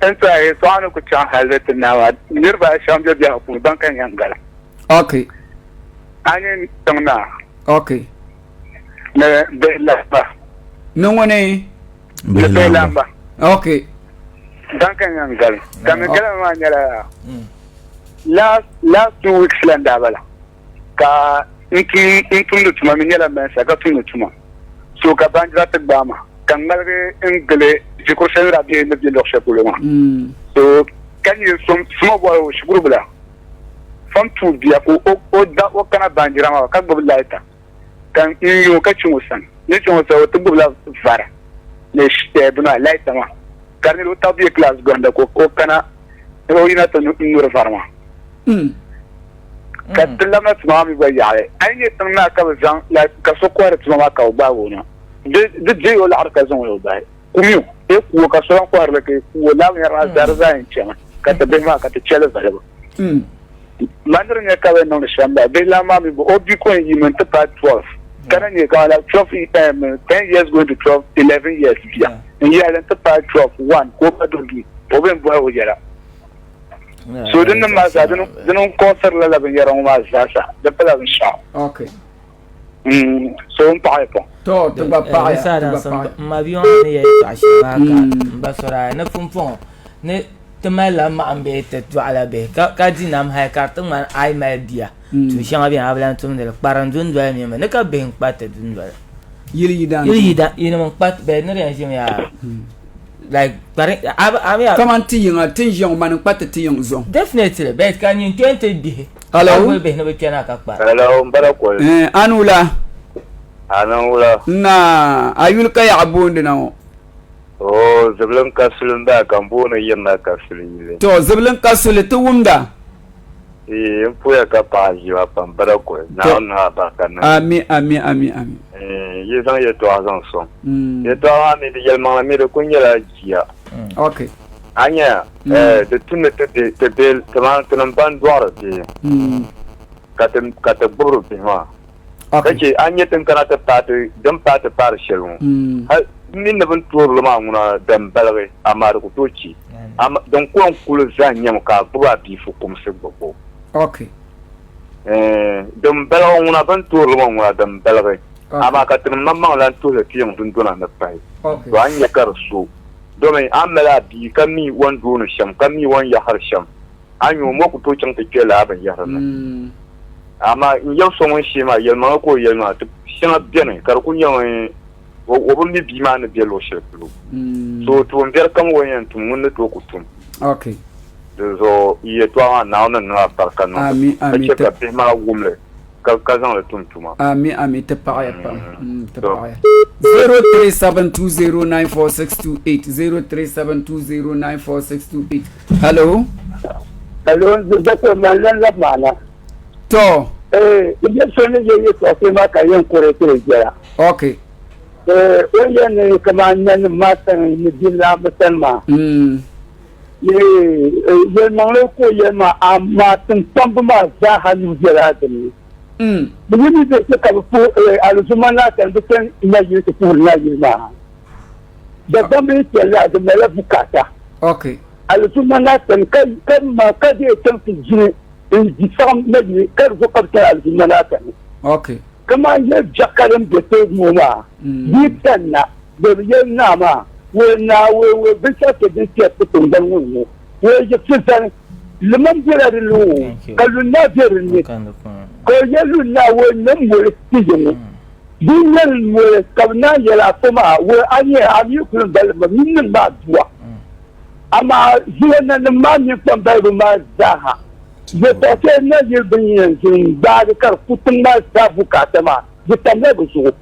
enta e to anu ku chan halet na wa nirba sham je ya ku ban kan yangala okay ani tangna okay ne de lamba no woni de lamba okay dan kan yangala kan gala ma nyala last 2 weeks landa bala ka in tuma min yala men sa ka tun tuma so ka banjira ta bama kan malre ingle jiko senra bi ne bi loxe pour le moment so kan you some boy shukuru bula fam tu biya ko o da o kana banjira ma ka gob laita kan yo ka chumusan ne chumusa o tu bula fara ne shte buna laita ma kan lo ta bi class gonda ko kana o ina to nur farma katulama tsunami ba yae ayi tsunna ka bazan la ka sokwara tsunama ka ba wona de je wala arka zon wala ba kumiyo e ku ka so kwara la ke ku la ya ra dar za in chama ka ta be ma ka ta chele ba mandro ne ka no shamba be la ma mi bo obi ko yi men ta pa 12 kana ne ka la 12 10 years going to 12 11 years bia and ya la ta pa 12 1 ko ba do gi o ben bo o jara so din nan ma sa din concert la la ben yaran ma sa da pala insha okay so on parle pas to ba pa sa da ma bion ne ya ta shi ba ka ba sora na funfon ne tamala ma ambe te to ala be ka dinam ha ka tun man ai ma dia to shi ma bi ablan tum de paran dun do mi ne ka ben patte dun do yiri da ina man pat be ne ya shi ya like come tinga tinjong man pat tinjong zon definitely bet kan yin 20 bi hello be no be kana ka pa hello barakol anula na ayul ka ya abonde na o zablan kasulun da kan bona yana kasulun to zablan kasul to wumda puya ka pa jiwa pam barakol na ba kan ami ye san ye to azan son ye to ami de yelma mi de kunyala jiya okay anya de tunne te bel taman ban duara de kata buru de ma kace anya tin kana ta patu dan patu par shelun min na ban turu ma nguna dan balare amar ku toci am don ko kulu zan nyam ka buba bi fu kum se gogo okay dan balare nguna ban turu ma nguna dan balare ama ka tin mamma lan to le tiyan dun duna na pai to anya kar so domin amala bi kami wan dunu sham kami wan ya har sham anyo mo ku to cin ta kela ban ya har ama in yau so mun shi ma yalma ko yalma to shina bene kar kun yawan o bun bi ma na belo sheklu so to nder kam wayan tum mun to ku tum okay so iye to na na parka no ami ta pe ma gumle kazan le tum tuma ami te pa ya pa te pa 0372094628 0372094628 hello doctor malan la mala to je sone je to pe ma ka yan kore kore jara okay oye ne kama nan matan ni dilla musalma ye manglo ko ye ma amma tun tambama za hanu jara din bugini de ka fu aluzumana kan dukan ina yi ta fu na yi ma da dambe ke la da mala bukata okay aluzumana kan ma ka de tan fi jini in ji sam na yi kar zo ka ta aluzumana kan okay kama ye jakaran da te mu ma yi tanna da ye na ma we bi ta ke de ke tun dan mu we je fitan liman jira da lu kalun na jira ne ko yelu na wo nan mo tijin din nan mo kabna yala kuma wo anye ami kun dal ba min ba duwa amma zuwa nan ma mi kan bai ma zaha je to ke na je bin yanzu ba da kar kutun ma ta bukata ma je tamne bu su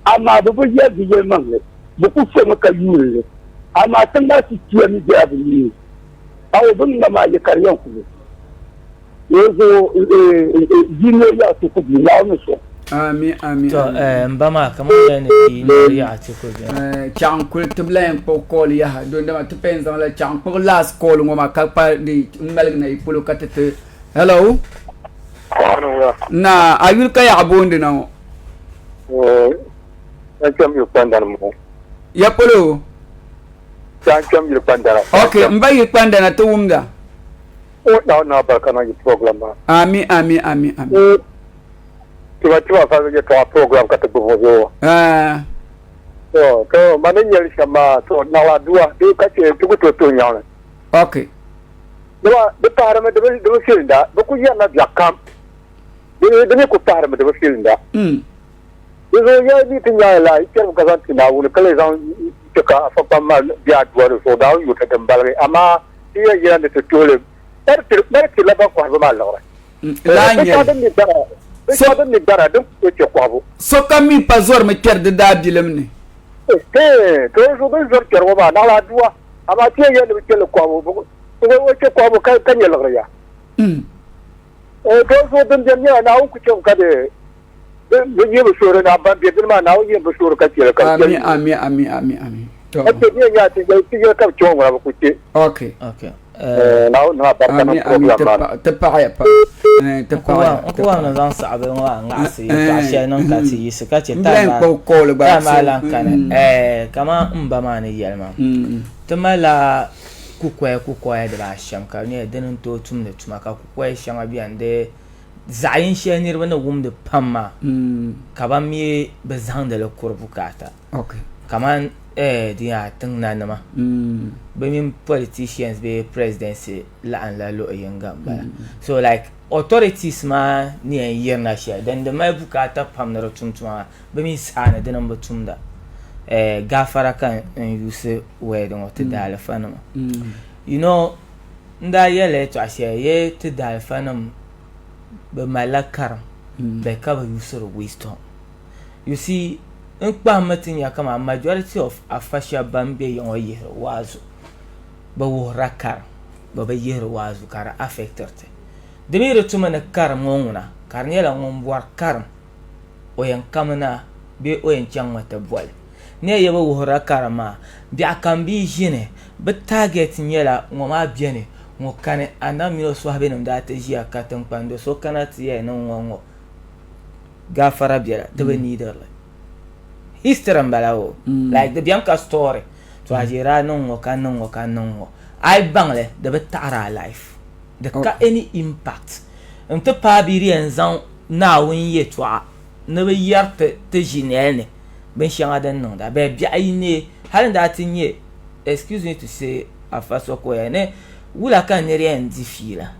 amma bu bu ye bi man ne bu ku fe maka yule amma tun da su ciye mi da abin awo bin da ma ya karyan ku yanzu jino ya su ku bi lawo so amin amin to mbama kamar da ne ya ci ko chang kul tiblen po kol ya do ndama to penza la chang po last call ngoma ka pa di mbalg na ipolo katete hello na ayul ka ya bonde na Jam yu pandana mo. Ya polo. Jam yu pandana. Okay, mbayi pandana to wumda. O na ba kana yu program ba. Ami. Tiwa fa ge to program ka to bozo. To manen yel shama to na la dua de ka che to nyaw. Okay. De para me de shirinda, ba ku ya na yakam. De ne ku para me de shirinda. Yo ya ni tinya la iker ka san tina wul kale zan ka fa pa ma biya duwa so da yu ta tambalre amma iya ya ne to tole mer ti la ba ko ba la ora la nya so da ni dara dum ko ce kwabo so kami pazor me ker de dabilem ne to so do zor ker ba na la duwa amma ti ya ne ke le kwabo ko ce kwabo kan ya la ya to so dum jami'a na ku ce ka de ye besoro na ba be ma na ye besoro ka tira ka ami to ye ya ti ka chonga ba ku ti okay na ba kana program ta pa ya pa ko na zan sa abin wa ngasi ka she nan ka ti yi ka ce ta ma lan kana kama mba ma ne yelma to mala ku kwaya da ba shan ka ne danin to tum da tuma ka ku kwaya shan abiyan de zayin shi ne bana wumda pamma kaban mi bazan da lakur bukata okay kaman dia tun nan ma be min politicians be presidency la an la lo yanga ba so like authorities ma ni yin na shi dan da mai bukata pam na tuntuma be min sana da nan batum da gafara kan yuse we don wata da alfanama you know nda yele to ashe ye to da alfanam be malakaram be ka ba use of wisdom. You see in matin ya kama majority of afasha bambe yon yero wazu ba wo rakar ba ba yero wazu kara affected de mi retuma na kar ngona kar nyela ngom war kar o yan kamana be o yan changmata bol ne yeba wo rakar ma bi akambi jine be target nyela ngoma biene ngo kane ana mi no so habe no data ji akatan pando so kana tiye no ngo gafara biara de be neither history mbalawo like the bianca story to ajira no ngo kan ai bangle de be tara life de ka any impact nte pa biri enzan na won ye to na be yarte te jinene ben shanga den no da be bia ine halin da tinye excuse me to say afaso ko ene wula kan ne rien difila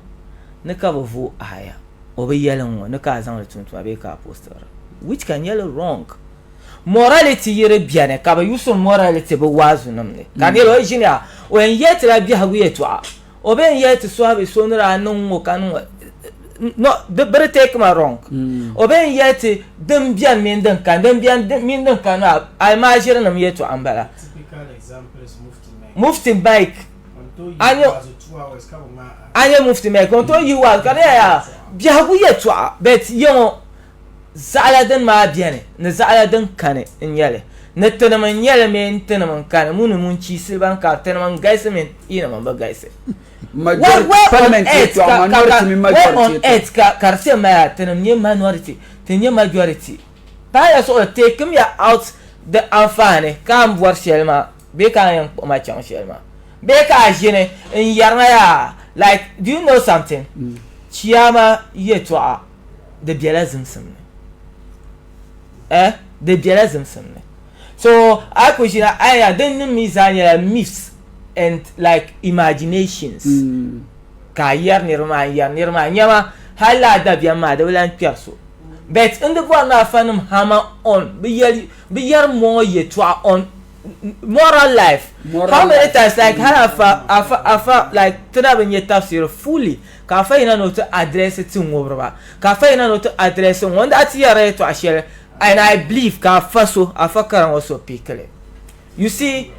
ne ka vo aya obe yelon wo ne ka zan le tuntu abe ka poster which can yellow wrong morality yere biane ka ba yuso morality be wazu namne kan yelo jinia o en yet la bi hagu yetu obe en yet so abe so nra non wo kan no the better take my wrong obe en yet dem bian min den kan dem bian min den kan I imagine nam yetu ambala typical example is mufti bike anye mufti me konto yiwa kare ya biagu yetu bet yo zaladan ma biane na zaladan kane in yale na tanaman yale men tanaman kane mun ci silban ka tanaman gaise men ina man ba gaise parliament to minority min majority ka karse ma tanam nye minority tenye majority ba ya so take him ya out the afane kam war shelma be kan yan ma chan shelma be ka jine in yarna ya like do you know something chiyama yeto the bielazim samne the bielazim samne so akushina aya den mizanya myths and like imaginations ka yar nirma nyama hala da biama da wulan perso but in the one na fanum hammer on be yar more yeto on moral life how many times like afa like tana ye tafsir fully ka fa ina no to address it ngobrba ka fa ina no to address one that yare to ashare and I believe ka fa so afa karan also pikele you see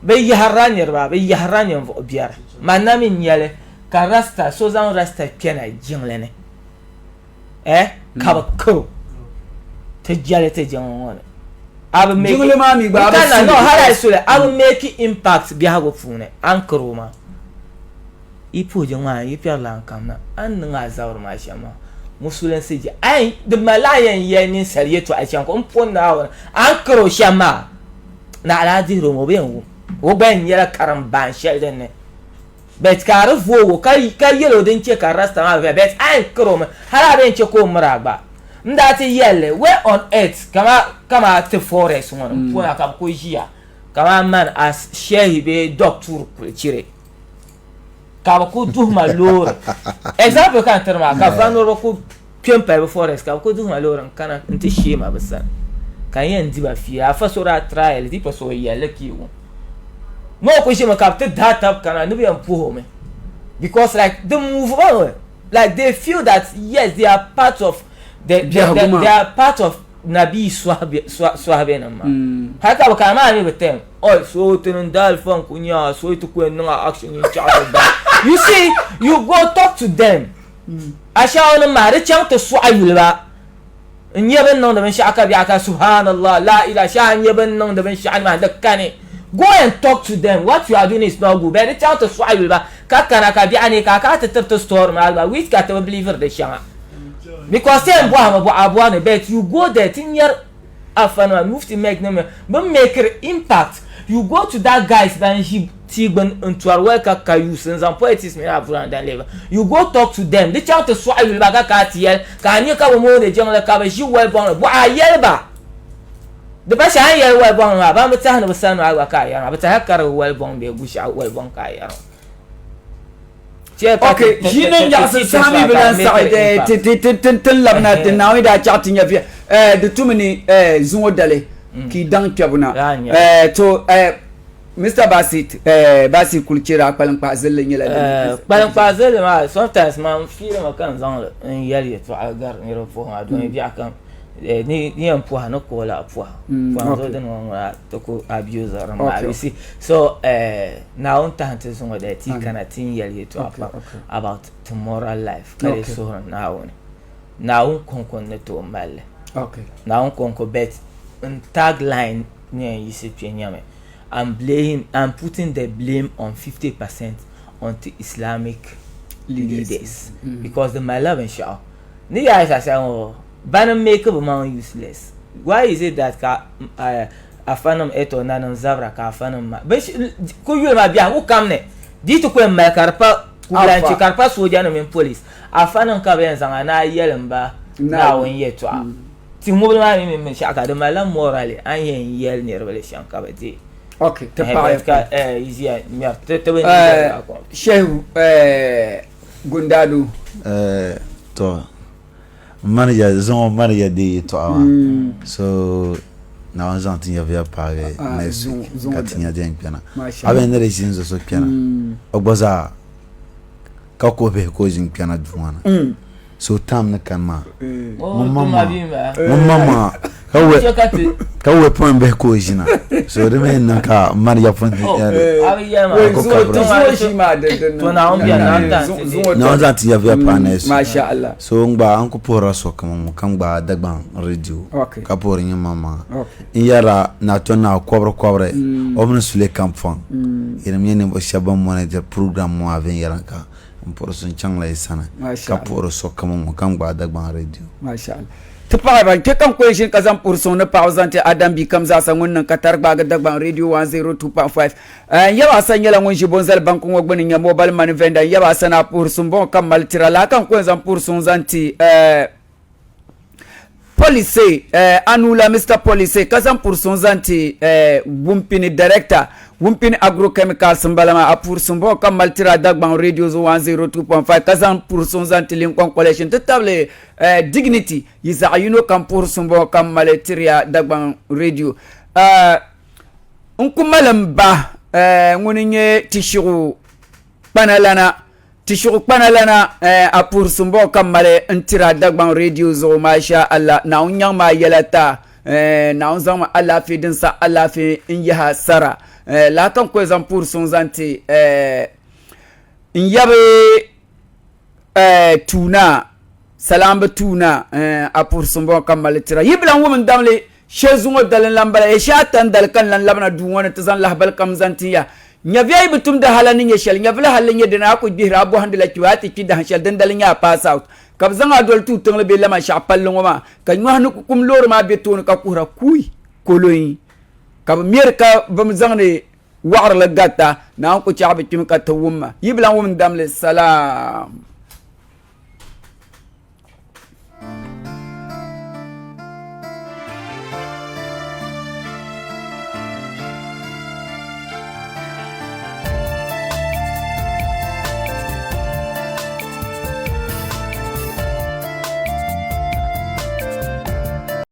be yaharani ba be yaharani vo biara manami nyale ka rasta so zan rasta kena jinglene ka ko te jale te jangone abu make jingle mami ba kana no hala sule abu make impact bi hago fune ankro ma ipo jangwa ipi lan kamna an nga zawr ma shama musulen siji ai de malayan yani sariyeto a chan ko mpon na wa ankro shama na ala diro mo be wo ben yara karam ban shelden ne bet kar vo ka yelo den che karasta ma bet ankro ma hala ben che ko mragba ndati yelle we on earth kama te forest won pona kam ko jia kama man as shehi be doctor chire kaba ko duhma lor example kan terma ka vanoro ko pempa be forest ka ko duhma lor kana nti shema basa kan yen diba fi afa sora trial di paso yelle ki wo mo ko shema ka te data kana no be ampo me because like the move on like they feel that yes they are part of they are part of Nabi Swahabe nama. Haka bakama ni betem. Oh, so tenundal fun kunya, so itu kuen nga action in charge. You see, you go talk to them. ASHAWO na mare chang to swahilba. Nyeben nong da ben shaka biaka subhanallah la ilaha sha nyeben nong da ben sha ma da kane. Go and talk to them. What you are doing is not good. But chang to swahilba. Kakana ka biani ka ta to store ma which ka to believer de shanga. Because then bet you go there in your afana move to make them but make impact. You go to that guy's then he ban into our work use and some poets may have run that level. You go talk to them. They try to swallow you back at yell. Can you come more the general coverage you well born? Why yell the best I yell well born. I'm a ton of son I but I have got well born the bush out well born kaya. Okay, jinen ya se sami bilan side tin labna tin nawi da chatin ya fi de tumini zungo dale ki dan kyabuna to Mr. Basit kulchira palan pa zelle nyela palan pa zelle ma sometimes man feel ma kan zan yali to agar ni ro fo ha do bi akan ni ampo ha no ko la apwa for so den won to ko abuse ram ma see so now on tante so that he can tin yali to about tomorrow life kare so now konkon ne to mal okay now konko bet tagline ne yisi penyame I'm putting the blame on 50% on the Islamic leaders because the Mallam ASHAWO ni guys are saying ban make up man useless. Why is it that afanam eto nanan zabra ka afanam ba ko yule bia ko kamne ditu ko ma karpa kulanci karpa soja no men police afanam ka ben zanga na yelemba na won yeto ti mo ma men shaka de malam morale an yen yel ne revelation ka ba di okay te pa easy me te ben shehu gundadu to manager de to so na wanzantin ya via pare next katinya den piana aben ne rezinzo so piana ogboza ka ko be ko jin piana duwana so tam na kan ma mama ka we point be ko jina so de men na ka manager point na wanzantin ya via pare masha Allah so ngba anko pora so kan gba dagban radio ka por yin mama yara na to na kobre obno sule campfan ina mene bo shaban manager program mo aven yaran ka por son changla isana ka por so kan gba dagban radio masha Allah tapa ban ke kan question kazan pour son na pausante adam bi kam za san wannan katar ba ga dagban radio 102.5 yawa san yala ngun shi bonzal bankun wogbanin ya mobile money vendor yawa sana pour son bon kam maltira la kan ko zan pour son zanti police anula Mr. Police kazan pour son zanti wumpini director wumpini agrochemical sambalama a pour son bon kam maltira dagban radio 102.5 kazan pour son zanti linkon collection table dignity yisa yuno kam pour son bon kam maltira dagban radio unkumalam ba nguninye tishiru panalana a pour son bon kam male ntira dagban radio zo masha Allah na unyang ma yelata na on zama Allah fi din sa Allah fi in yaha sara la kan ko zan pour son zanti in yabe tuna salam tuna a pour son bon kamal tira yiblan woman damle shezungo dalan lambara e shatan dal kan lan labna duwona tazan lahbal kam zantiya nyavya bitum da halanin ya shal nyavla halin ya dina ko dihra abu handila kiwati ki da shal dan dalin ya pass out kab zanga dol tu tang be lama sha pallon ma kan yo hanu kum lor ma be ton ka kura kuy koloyi kab mir ka bam zangne war la gata na ko chabe tim ka tawumma yiblan wum damle salam